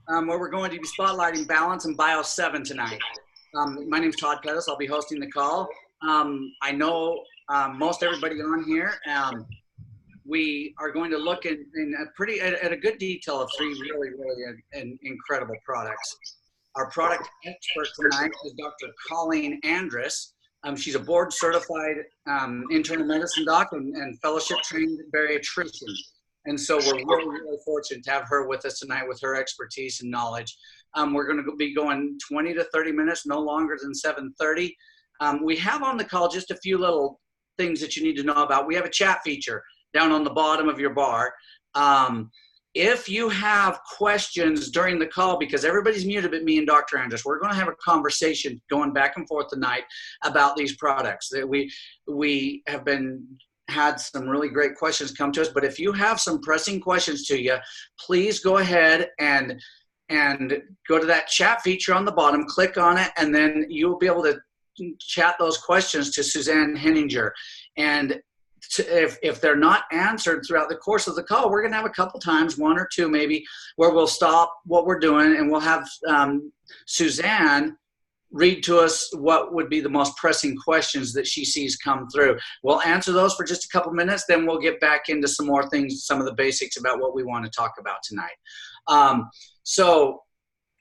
where we're going to be spotlighting Balance and Bio7 tonight. My name is Todd Pettis. I'll be hosting the call. I know most everybody on here. We are going to look at a good detail of three really incredible products. Our product expert tonight is Dr. Colleen Andrus. She's a board certified internal medicine doc and fellowship trained bariatrician. And so we're really fortunate to have her with us tonight with her expertise and knowledge. We're going to be going 20 to 30 minutes, no longer than 7:30. We have on the call just a few little things that you need to know about. We have a chat feature down on the bottom of your bar. If you have questions during the call, because everybody's muted but me and Dr. Andrus, we're going to have a conversation going back and forth tonight about these products. That we have had some really great questions come to us, but if you have some pressing questions to you, please go ahead and go to that chat feature on the bottom, click on it, and then you'll be able to chat those questions to Suzanne Henninger. And if they're not answered throughout the course of the call, we're going to have a couple times, one or two maybe, where we'll stop what we're doing and we'll have Suzanne read to us what would be the most pressing questions that she sees come through. We'll answer those for just a couple minutes, then we'll get back into some more things, some of the basics about what we want to talk about tonight. So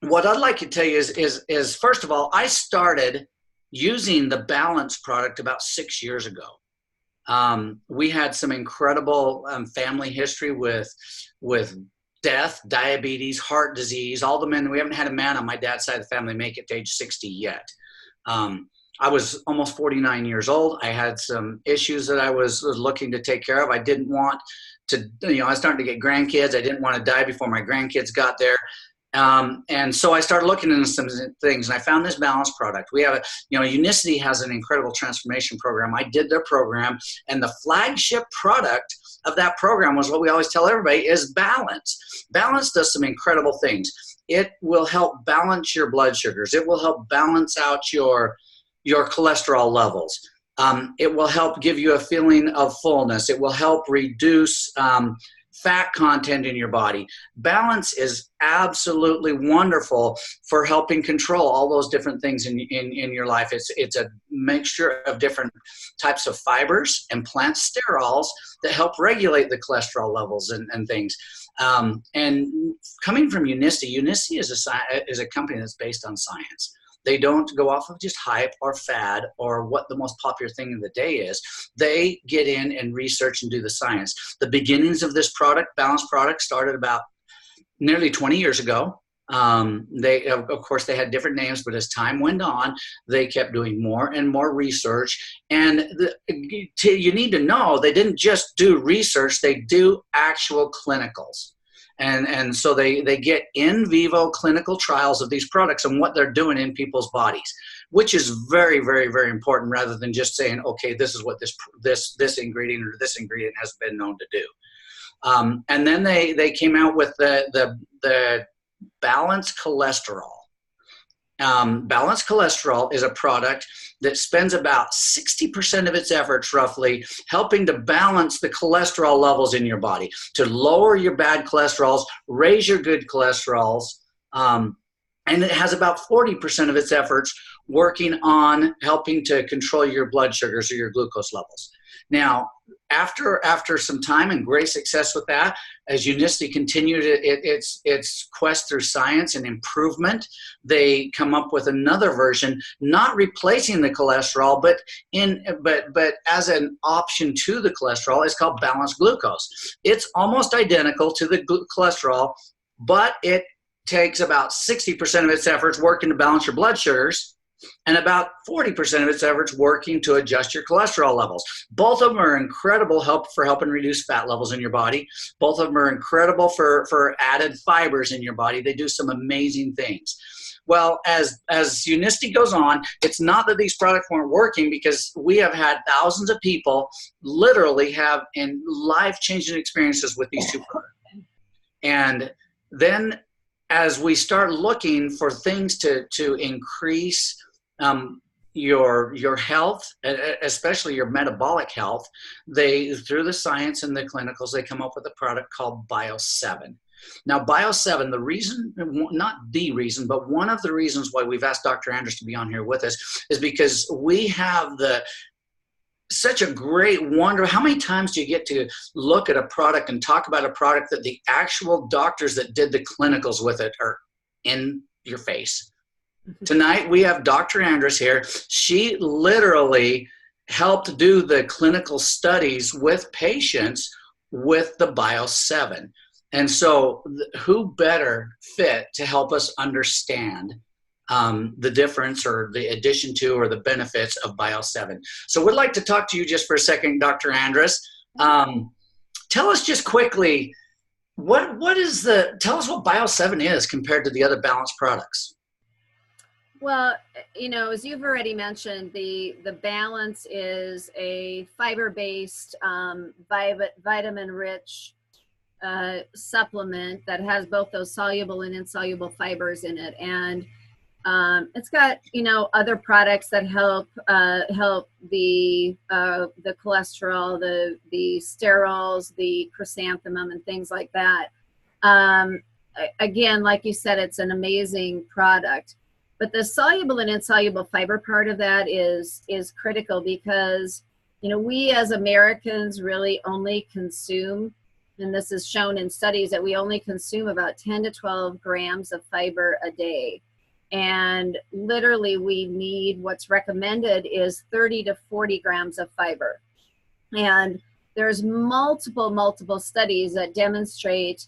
what I'd like to tell you is first of all, I started using the Balance product about 6 years ago. We had some incredible family history with death, diabetes, heart disease, all the men. We haven't had a man on my dad's side of the family make it to age 60 yet. I was almost 49 years old. I had some issues that I was looking to take care of. I didn't want to, I was starting to get grandkids. I didn't want to die before my grandkids got there. And so I started looking into some things, and I found this Balance product. We have Unicity has an incredible transformation program. I did their program, and the flagship product of that program was what we always tell everybody is Balance. Balance does some incredible things. It will help balance your blood sugars. It will help balance out your cholesterol levels. It will help give you a feeling of fullness. It will help reduce fat content in your body. Balance is absolutely wonderful for helping control all those different things in your life. It's a mixture of different types of fibers and plant sterols that help regulate the cholesterol levels and things. And coming from Unicity, Unicity is a company that's based on science. They don't go off of just hype or fad or what the most popular thing of the day is. They get in and research and do the science. The beginnings of this product, Balance product, started about nearly 20 years ago. Of course, they had different names, but as time went on, they kept doing more and more research. And you need to know, they didn't just do research, they do actual clinicals. And so they get in vivo clinical trials of these products and what they're doing in people's bodies, which is very important, rather than just saying, okay, this is what this ingredient or this ingredient has been known to do. And then they came out with the Balance Cholesterol. Balance Cholesterol is a product that spends about 60% of its efforts roughly helping to balance the cholesterol levels in your body, to lower your bad cholesterols, raise your good cholesterols, and it has about 40% of its efforts working on helping to control your blood sugars or your glucose levels. Now, after some time and great success with that, as Unicity continued its quest through science and improvement, they come up with another version, not replacing the cholesterol, but as an option to the cholesterol. It's called Balance Glucose. It's almost identical to the cholesterol, but it takes about 60% of its efforts working to balance your blood sugars, and about 40% of its efforts working to adjust your cholesterol levels. Both of them are incredible for helping reduce fat levels in your body. Both of them are incredible for added fibers in your body. They do some amazing things. Well, as Unicity goes on, it's not that these products weren't working, because we have had thousands of people literally have life-changing experiences with these two products. And then as we start looking for things to increase your health, especially your metabolic health, through the science and the clinicals, they come up with a product called Bio7. Now, Bio7, the reason, not the reason, but one of the reasons why we've asked Dr. Andrus to be on here with us is because we have such a great wonder. How many times do you get to look at a product and talk about a product that the actual doctors that did the clinicals with it are in your face? Tonight, we have Dr. Andrus here. She literally helped do the clinical studies with patients with the Bio7. And so who better fit to help us understand the difference or the addition to or the benefits of Bio7. So we'd like to talk to you just for a second, Dr. Andrus. Tell us just quickly, tell us what Bio7 is compared to the other balanced products. Well, you know, as you've already mentioned, the Balance is a fiber-based, vitamin-rich supplement that has both those soluble and insoluble fibers in it, and it's got, you know, other products that help the cholesterol, the sterols, the chrysanthemum, and things like that. Again, like you said, it's an amazing product. But the soluble and insoluble fiber part of that is critical because, you know, we as Americans really only consume, and this is shown in studies, that we only consume about 10 to 12 grams of fiber a day. And literally we need, what's recommended is 30 to 40 grams of fiber. And there's multiple studies that demonstrate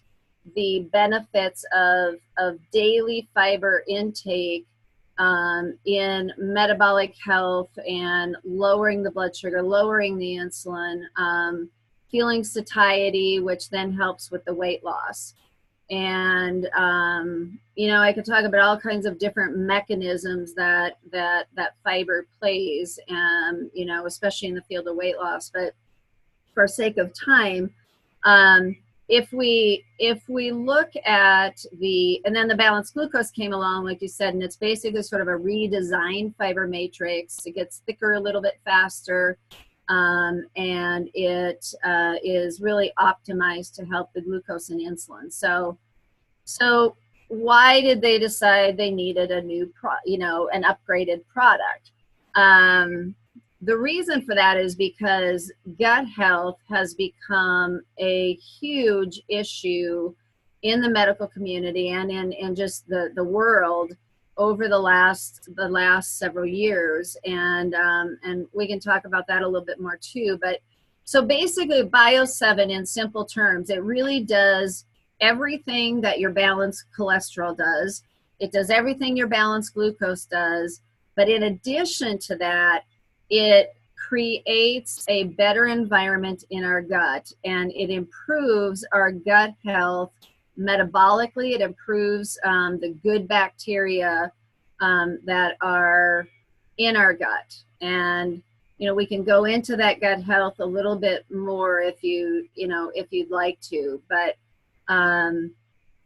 the benefits of daily fiber intake in metabolic health and lowering the blood sugar, lowering the insulin, feeling satiety, which then helps with the weight loss. And, you know, I could talk about all kinds of different mechanisms that fiber plays, you know, especially in the field of weight loss. But for sake of time, if we look at and then the balanced glucose came along, like you said, and it's basically sort of a redesigned fiber matrix. It gets thicker a little bit faster, and it is really optimized to help the glucose and insulin. So why did they decide they needed a new an upgraded product? The reason for that is because gut health has become a huge issue in the medical community and in just the world over the last several years, and we can talk about that a little bit more too. But so basically, Bio7, in simple terms, it really does everything that your balanced cholesterol does. It does everything your balanced glucose does, but in addition to that, it creates a better environment in our gut, and it improves our gut health metabolically. It improves the good bacteria that are in our gut. And, you know, we can go into that gut health a little bit more if you'd like to, but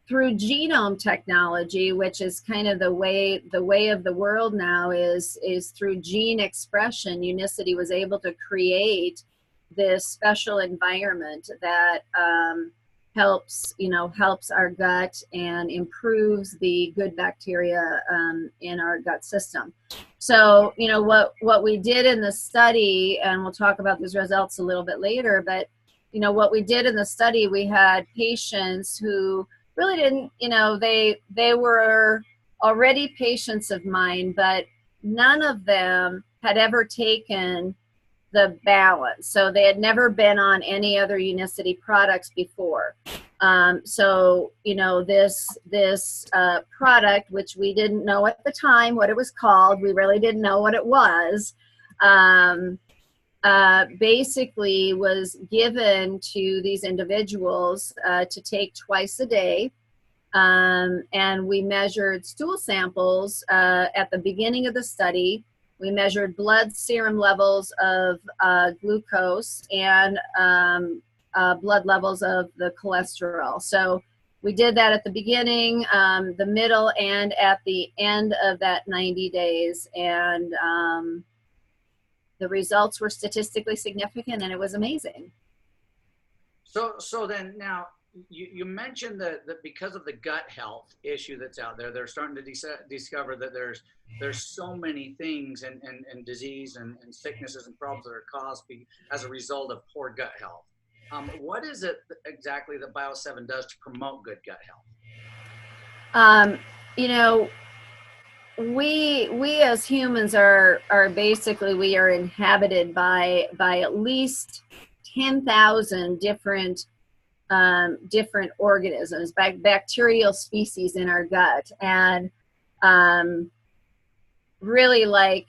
through genome technology, which is kind of the way of the world now, is through gene expression. Unicity was able to create this special environment that helps our gut and improves the good bacteria in our gut system. So, you know, what we did in the study, and we'll talk about these results a little bit later, but, you know, what we did in the study, we had patients who really didn't, you know, they were already patients of mine, but none of them had ever taken the Balance. So they had never been on any other Unicity products before. So, you know, this product, which we didn't know at the time what it was called, we really didn't know what it was, basically was given to these individuals to take twice a day. And we measured stool samples at the beginning of the study. We measured blood serum levels of glucose and blood levels of the cholesterol. So we did that at the beginning, the middle, and at the end of that 90 days. And the results were statistically significant, and it was amazing. So then now, you mentioned that because of the gut health issue that's out there, they're starting to discover that there's so many things and disease and sicknesses and problems that are caused as a result of poor gut health. What is it exactly that Bio7 does to promote good gut health? You know, we as humans are basically, we are inhabited by at least 10,000 different different organisms, bacterial species in our gut, and really like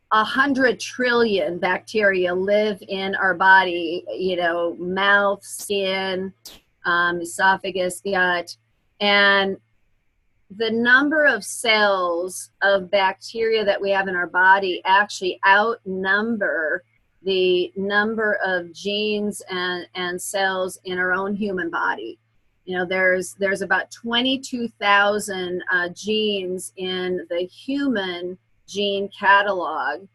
100 trillion bacteria live in our body. You know, mouth, skin, esophagus, gut, and the number of cells of bacteria that we have in our body actually outnumber the number of genes and cells in our own human body. You know, there's about 22,000 genes in the human gene catalog,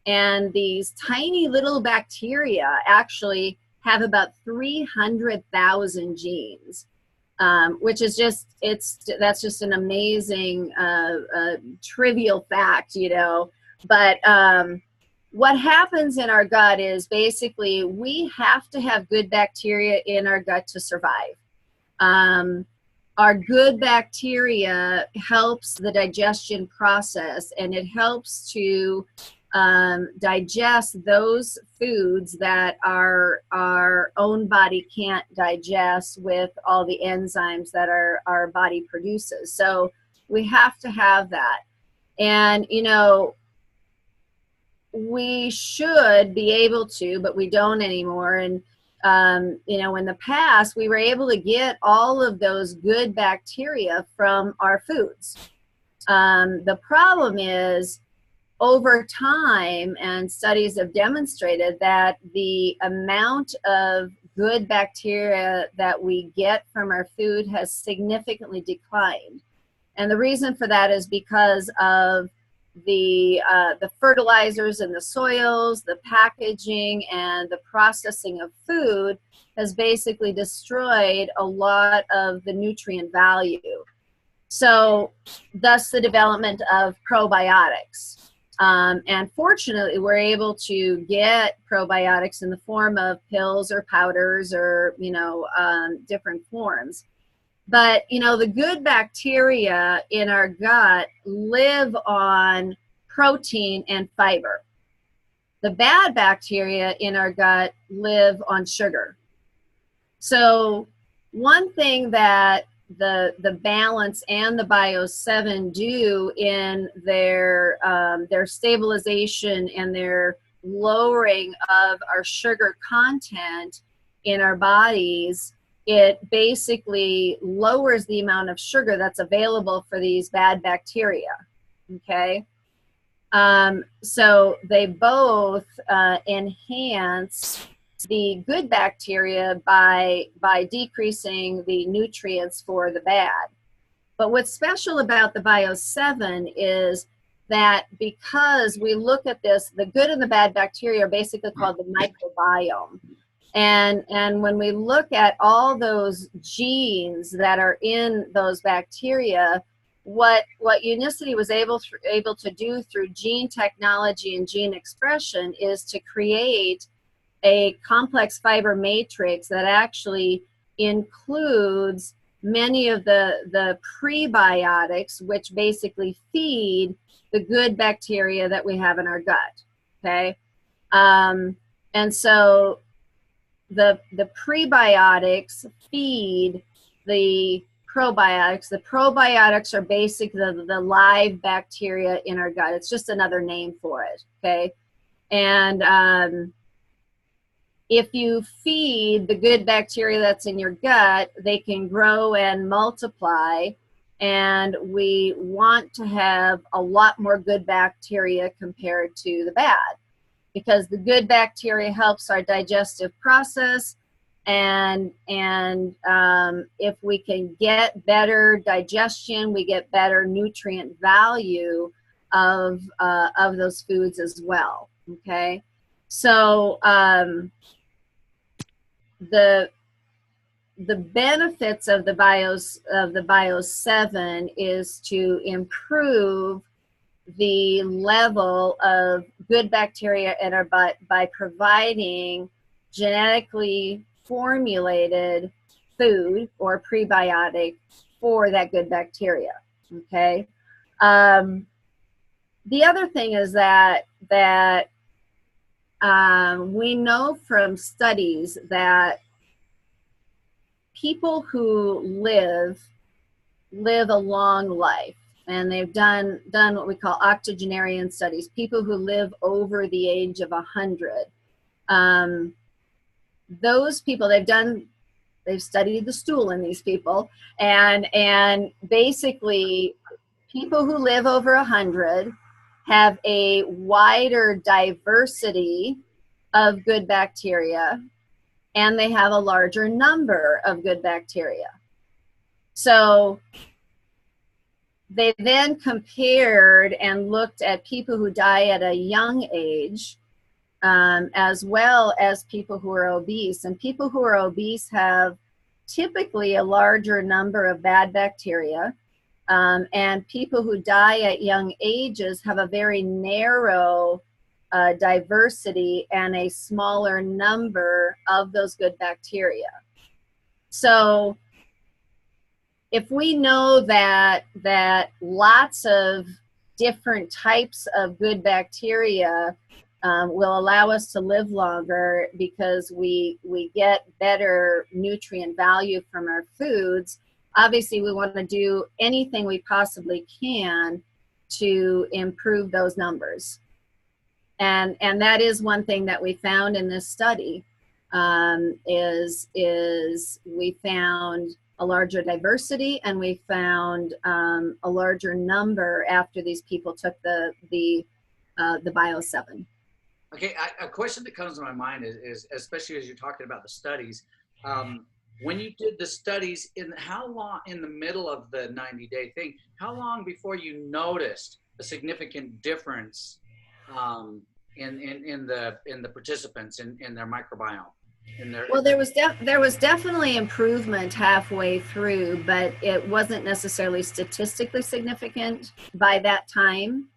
and these tiny little bacteria actually have about 300,000 genes. Which is that's just an amazing trivial fact, you know. But what happens in our gut is basically we have to have good bacteria in our gut to survive. Our good bacteria helps the digestion process, and it helps to digest those foods that our own body can't digest with all the enzymes that our body produces. So we have to have that. And, you know, we should be able to, but we don't anymore. And, you know, in the past, we were able to get all of those good bacteria from our foods. The problem is, over time, and studies have demonstrated that the amount of good bacteria that we get from our food has significantly declined. And the reason for that is because of the fertilizers in the soils, the packaging, and the processing of food has basically destroyed a lot of the nutrient value. So thus the development of probiotics. And fortunately, we're able to get probiotics in the form of pills or powders or, you know, different forms. But, you know, the good bacteria in our gut live on protein and fiber. The bad bacteria in our gut live on sugar. So one thing that the Balance and the Bio7 do in their stabilization and their lowering of our sugar content in our bodies, it basically lowers the amount of sugar that's available for these bad bacteria. Okay, so they both enhance the good bacteria by decreasing the nutrients for the bad. But what's special about the Bio7 is that because we look at this, the good and the bad bacteria are basically called the microbiome. And when we look at all those genes that are in those bacteria, what Unicity was able to do through gene technology and gene expression is to create a complex fiber matrix that actually includes many of the prebiotics, which basically feed the good bacteria that we have in our gut. Okay, and so the prebiotics feed the probiotics. The probiotics are basically the live bacteria in our gut. It's just another name for it. Okay, and if you feed the good bacteria that's in your gut, they can grow and multiply. And we want to have a lot more good bacteria compared to the bad, because the good bacteria helps our digestive process. And if we can get better digestion, we get better nutrient value of those foods as well. Okay, so the benefits of the Bio 7 is to improve the level of good bacteria in our gut by providing genetically formulated food or prebiotic for that good bacteria. Okay. The other thing is that we know from studies that people who live a long life, and they've done what we call octogenarian studies, people who live over the age of 100. Those people, they've studied the stool in these people, and basically people who live over 100 have a wider diversity of good bacteria, and they have a larger number of good bacteria. So they then compared and looked at people who die at a young age, as well as people who are obese. And people who are obese have typically a larger number of bad bacteria. And people who die at young ages have a very narrow diversity and a smaller number of those good bacteria. So if we know that lots of different types of good bacteria will allow us to live longer because we get better nutrient value from our foods, obviously we want to do anything we possibly can to improve those numbers. And that is one thing that we found in this study, is we found a larger diversity, and we found a larger number after these people took the Bio 7. Okay, a question that comes to my mind is especially as you're talking about the studies, when you did the studies, how long in the middle of the 90-day thing, how long before you noticed a significant difference in the participants in their microbiome? Well, there was definitely improvement halfway through, but it wasn't necessarily statistically significant by that time.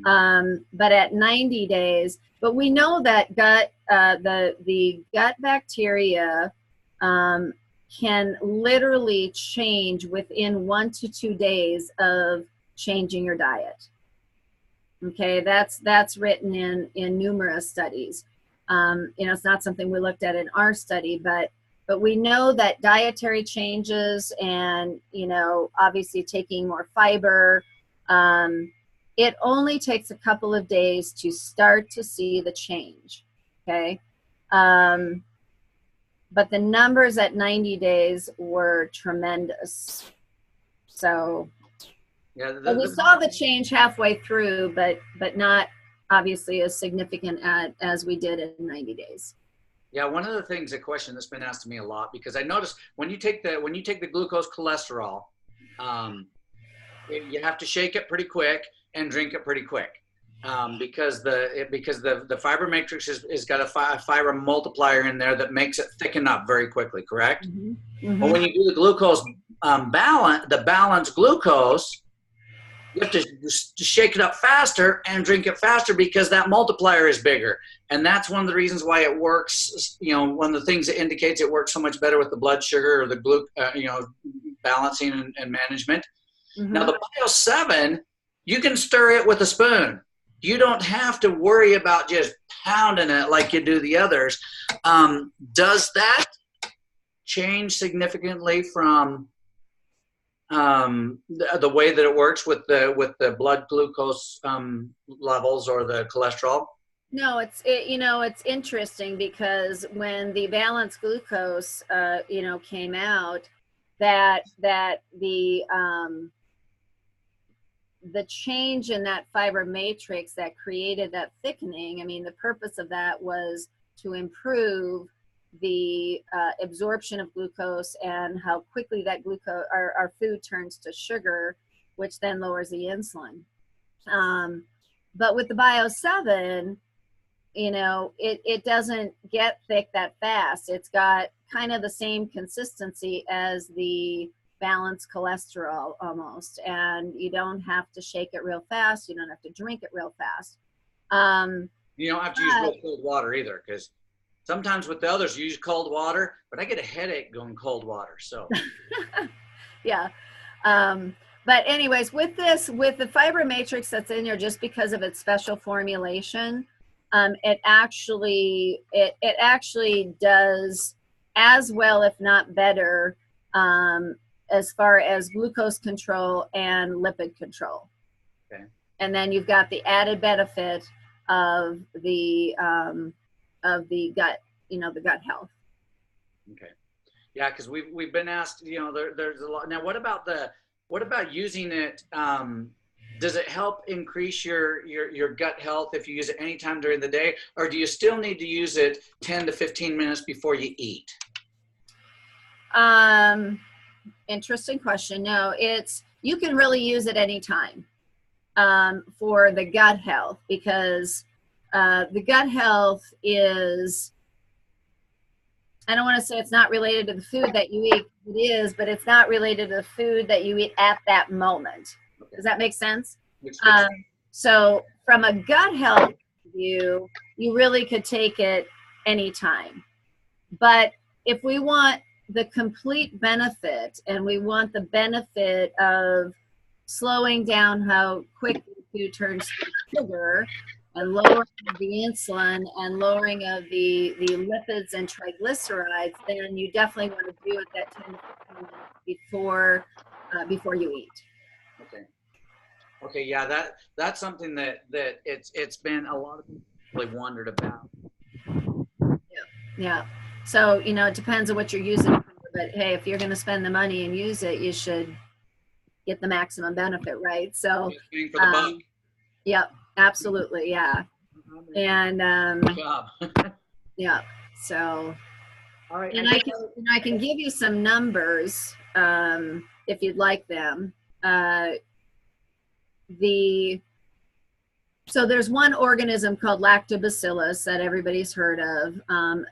But at 90 days, but we know that the gut bacteria can literally change within 1 to 2 days of changing your diet. Okay, that's written in numerous studies. It's not something we looked at in our study, but we know that dietary changes and, obviously taking more fiber, it only takes a couple of days to start to see the change, okay? But the numbers at 90 days were tremendous. So yeah, we saw the change halfway through, but not obviously as significant as we did in 90 days. Yeah, one of the things, a question that's been asked to me a lot, because I noticed when you take the glucose cholesterol, you have to shake it pretty quick and drink it pretty quick, because the fiber matrix has got a fiber multiplier in there that makes it thicken up very quickly. Correct. Mm-hmm. Mm-hmm. But when you do the glucose balanced glucose, you have to shake it up faster and drink it faster because that multiplier is bigger. And that's one of the reasons why it works. One of the things that indicates it works so much better with the blood sugar or the balancing and management. Mm-hmm. Now the Bio 7, you can stir it with a spoon. You don't have to worry about just pounding it like you do the others. Does that change significantly from the way that it works with the blood glucose levels or the cholesterol? No, it's interesting because when the balanced glucose came out, that the change in that fiber matrix that created that thickening, I mean, the purpose of that was to improve the absorption of glucose and how quickly that glucose, our food turns to sugar, which then lowers the insulin. But with the Bio 7, it doesn't get thick that fast. It's got kind of the same consistency as the balanced cholesterol almost, and you don't have to shake it real fast. You don't have to drink it real fast. You don't have to use real cold water either, because sometimes with the others you use cold water, but I get a headache going cold water. So yeah. But anyways, with the fiber matrix that's in there, just because of its special formulation, it actually does as well, if not better, as far as glucose control and lipid control. Okay. And then you've got the added benefit of the gut, the gut health. Okay. Yeah, because we've been asked, there's a lot. Now, what about using it? Does it help increase your gut health if you use it anytime during the day, or do you still need to use it 10 to 15 minutes before you eat? Interesting question. No, you can really use it anytime for the gut health, because the gut health is, I don't want to say it's not related to the food that you eat. It is, but it's not related to the food that you eat at that moment. Okay. Does that make sense? So from a gut health view, you really could take it anytime. But if we want the complete benefit, and we want the benefit of slowing down how quickly food turns to sugar, and lowering the insulin, and lowering of the lipids and triglycerides, then you definitely want to do it that 10 to 15 minutes before you eat. Okay, yeah, that's something that it's been a lot of people really wondered about. Yeah. So, it depends on what you're using it for, but hey, if you're going to spend the money and use it, you should get the maximum benefit, right? So, for the buck. Yep, absolutely, yeah. And yeah. So, all right. And I can give you some numbers if you'd like them. So there's one organism called lactobacillus that everybody's heard of.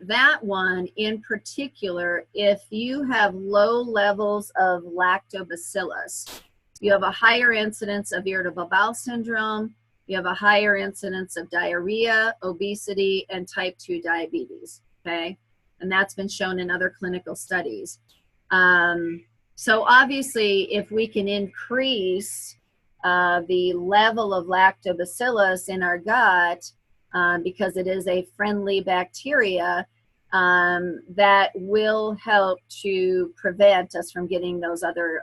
That one in particular, if you have low levels of lactobacillus, you have a higher incidence of irritable bowel syndrome, you have a higher incidence of diarrhea, obesity, and type 2 diabetes, okay? And that's been shown in other clinical studies. So obviously, if we can increase the level of lactobacillus in our gut, because it is a friendly bacteria, that will help to prevent us from getting those other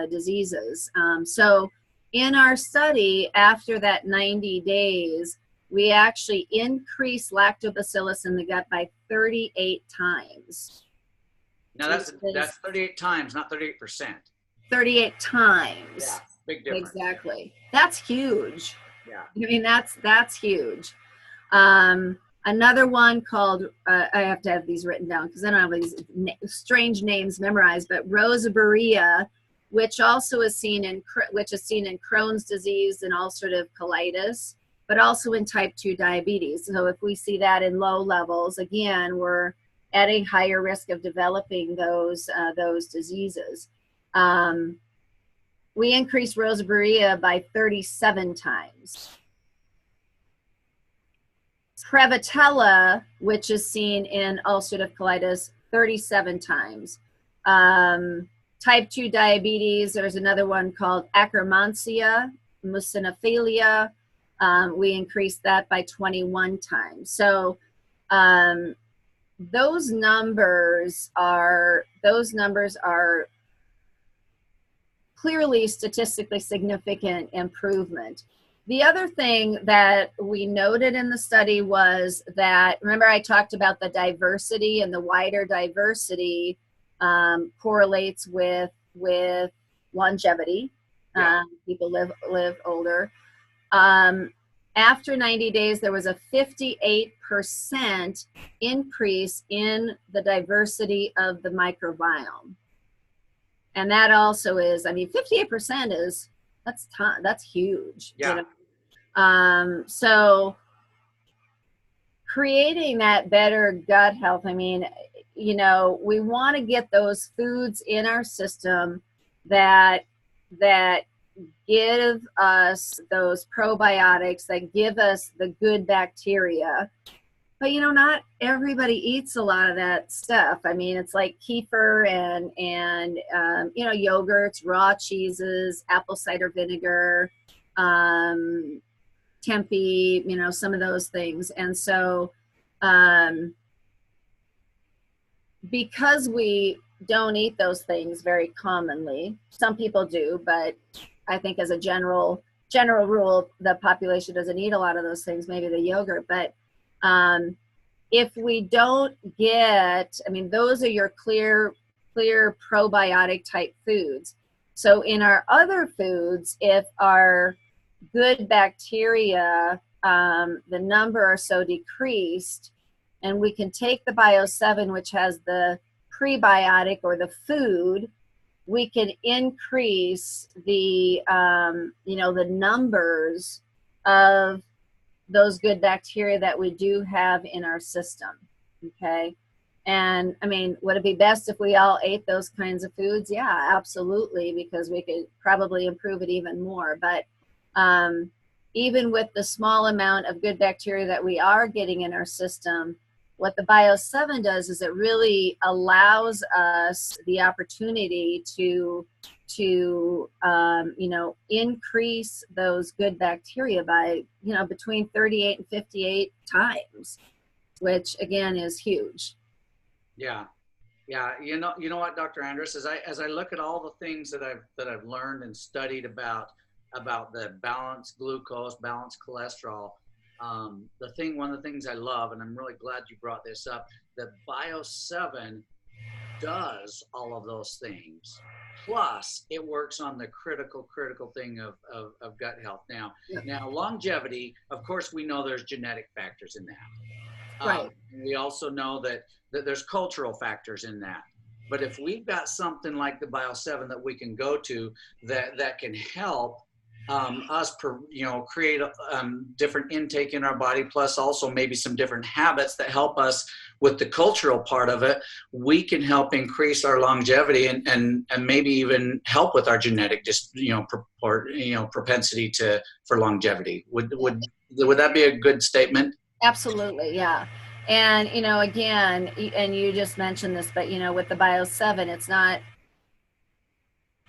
diseases. So in our study, after that 90 days, we actually increased lactobacillus in the gut by 38 times. Now that's 38 times, not 38%. 38 times. Yeah, big difference. Exactly. That's huge. Yeah. I mean, that's huge. Another one called, I have to have these written down because I don't have these strange names memorized, but Rosaburia, which also is seen in Crohn's disease and ulcerative colitis, but also in type 2 diabetes. So if we see that in low levels, again, we're at a higher risk of developing those diseases. We increased Rosaburia by 37 times. Prevotella, which is seen in ulcerative colitis, 37 times. Type 2 diabetes, there's another one called Akkermansia muciniphila. We increased that by 21 times. So those numbers are clearly statistically significant improvement. The other thing that we noted in the study was that, remember I talked about the diversity, and the wider diversity correlates with longevity. Yeah. People live older. After 90 days, there was a 58% increase in the diversity of the microbiome. And that also is, 58% that's huge. Yeah. So creating that better gut health, you know, we want to get those foods in our system that give us those probiotics, that give us the good bacteria. But you know, not everybody eats a lot of that stuff. I mean, it's like kefir and you know, yogurts, raw cheeses, apple cider vinegar, tempeh, you know, some of those things. And so because we don't eat those things very commonly, some people do, but I think as a general rule, the population doesn't eat a lot of those things, maybe the yogurt. But if we don't get, I mean, those are your clear probiotic type foods. So in our other foods, if our good bacteria, the number are so decreased, and we can take the Bio7, which has the prebiotic or the food, we can increase the, you know, the numbers of those good bacteria that we do have in our system. Okay. And I mean, would it be best if we all ate those kinds of foods? Yeah, absolutely, because we could probably improve it even more. But even with the small amount of good bacteria that we are getting in our system, what the Bio7 does is it really allows us the opportunity to you know, increase those good bacteria by, you know, between 38 and 58 times, which again is huge. Yeah. Yeah. You know what, Dr. Andrus, as I look at all the things that I've learned and studied about the balanced glucose, balanced cholesterol, one of the things I love, and I'm really glad you brought this up, that Bio7 does all of those things. Plus, it works on the critical thing of gut health. Now, longevity, of course, we know there's genetic factors in that. Right. We also know that there's cultural factors in that. But if we've got something like the Bio7 that we can go to that can help us, you know, create different intake in our body, plus also maybe some different habits that help us with the cultural part of it, we can help increase our longevity and maybe even help with our genetic, just, you know, propensity for longevity. Would that be a good statement? Absolutely, yeah. And you know, again, and you just mentioned this, but you know, with the Bio7, it's not,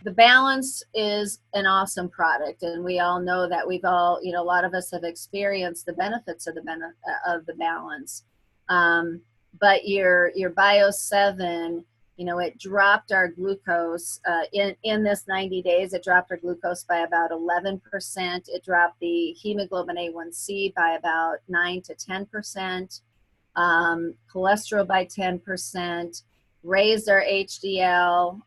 the Balance is an awesome product, and we all know that. We've all, you know, a lot of us have experienced the benefits of the Balance. But your Bio7, you know, it dropped our glucose in this 90 days. It dropped our glucose by about 11%. It dropped the hemoglobin A1C by about 9 to 10%. Cholesterol by 10%. Raised our HDL.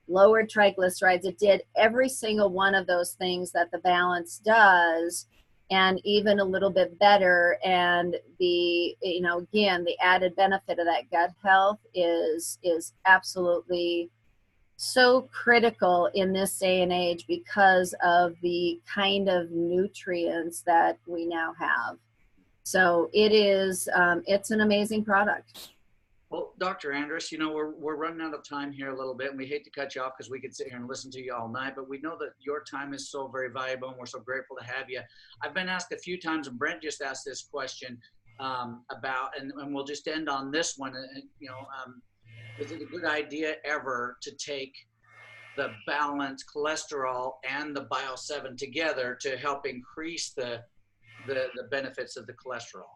Lowered triglycerides. It did every single one of those things that the Balance does, and even a little bit better. And the, you know, again, the added benefit of that gut health is absolutely so critical in this day and age because of the kind of nutrients that we now have. So it is, it's an amazing product. Well, Dr. Andrus, you know, we're running out of time here a little bit, and we hate to cut you off because we could sit here and listen to you all night, but we know that your time is so very valuable, and we're so grateful to have you. I've been asked a few times, and Brent just asked this question about, and we'll just end on this one, you know, is it a good idea ever to take the balanced cholesterol and the Bio7 together to help increase the benefits of the cholesterol?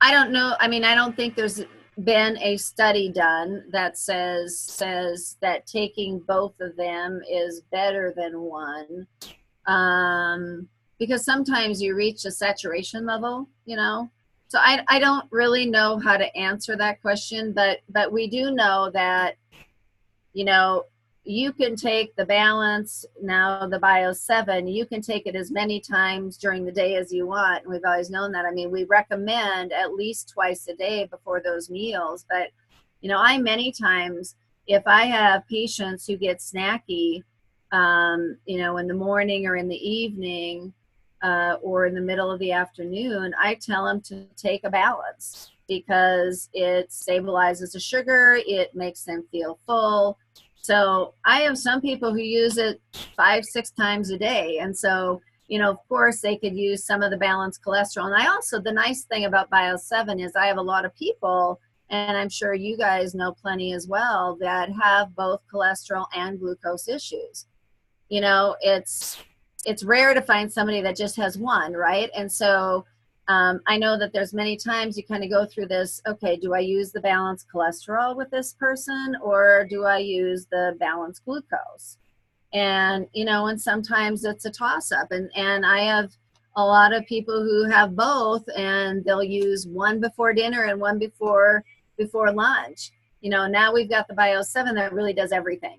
I don't know. I mean, I don't think there's been a study done that says that taking both of them is better than one. Because sometimes you reach a saturation level, you know. So I don't really know how to answer that question, but we do know that, you know, you can take the Balance, now the Bio7, you can take it as many times during the day as you want. And we've always known that. I mean, we recommend at least twice a day before those meals. But, you know, many times, if I have patients who get snacky, you know, in the morning or in the evening, or in the middle of the afternoon, I tell them to take a balance because it stabilizes the sugar, it makes them feel full. So I have some people who use it 5-6 times a day. And so, you know, of course they could use some of the balanced cholesterol. And I also, the nice thing about Bio7 is I have a lot of people, and I'm sure you guys know plenty as well, that have both cholesterol and glucose issues. You know, it's rare to find somebody that just has one, right? And so I know that there's many times you kind of go through this, okay, do I use the balanced cholesterol with this person, or do I use the balanced glucose? And, you know, and sometimes it's a toss up. And I have a lot of people who have both, and they'll use one before dinner and one before lunch. You know, now we've got the Bio7 that really does everything.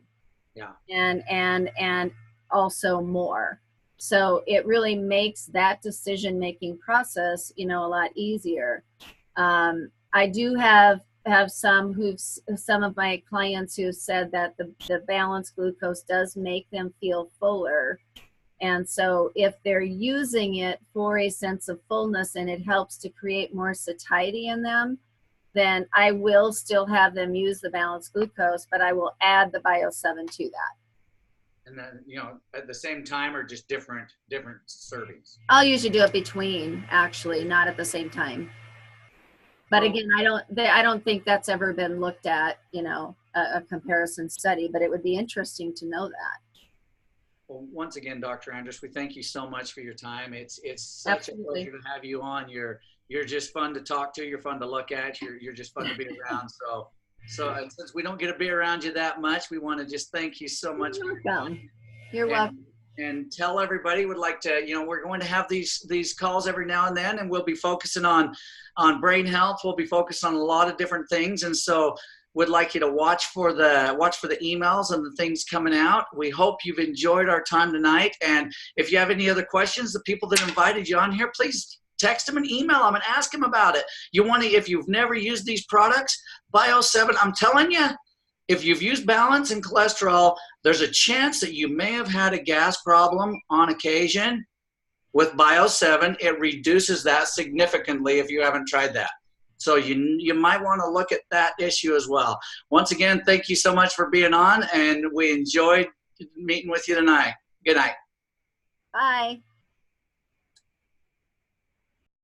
Yeah. And also more. So it really makes that decision-making process, you know, a lot easier. I do have some of my clients who said that the balanced glucose does make them feel fuller. And so if they're using it for a sense of fullness and it helps to create more satiety in them, then I will still have them use the balanced glucose, but I will add the Bio7 to that. And then, you know, at the same time, or just different servings? I'll usually do it between, actually, not at the same time. But again, I don't think that's ever been looked at, you know, a comparison study, but it would be interesting to know that. Well, once again, Dr. Andrus, we thank you so much for your time. It's such Absolutely. a pleasure to have you on. You're just fun to talk to. You're fun to look at. You're just fun to be around. So since we don't get to be around you that much, we want to just thank you so much. You're welcome. You're welcome. And tell everybody, would like to, you know, we're going to have these calls every now and then, and we'll be focusing on brain health. We'll be focused on a lot of different things. And so would like you to watch for the emails and the things coming out. We hope you've enjoyed our time tonight. And if you have any other questions, the people that invited you on here, please text them and email them and ask them about it. If you've never used these products, Bio7, I'm telling you, if you've used balance and cholesterol, there's a chance that you may have had a gas problem on occasion. With Bio7, it reduces that significantly if you haven't tried that. So you might want to look at that issue as well. Once again, thank you so much for being on, and we enjoyed meeting with you tonight. Good night. Bye.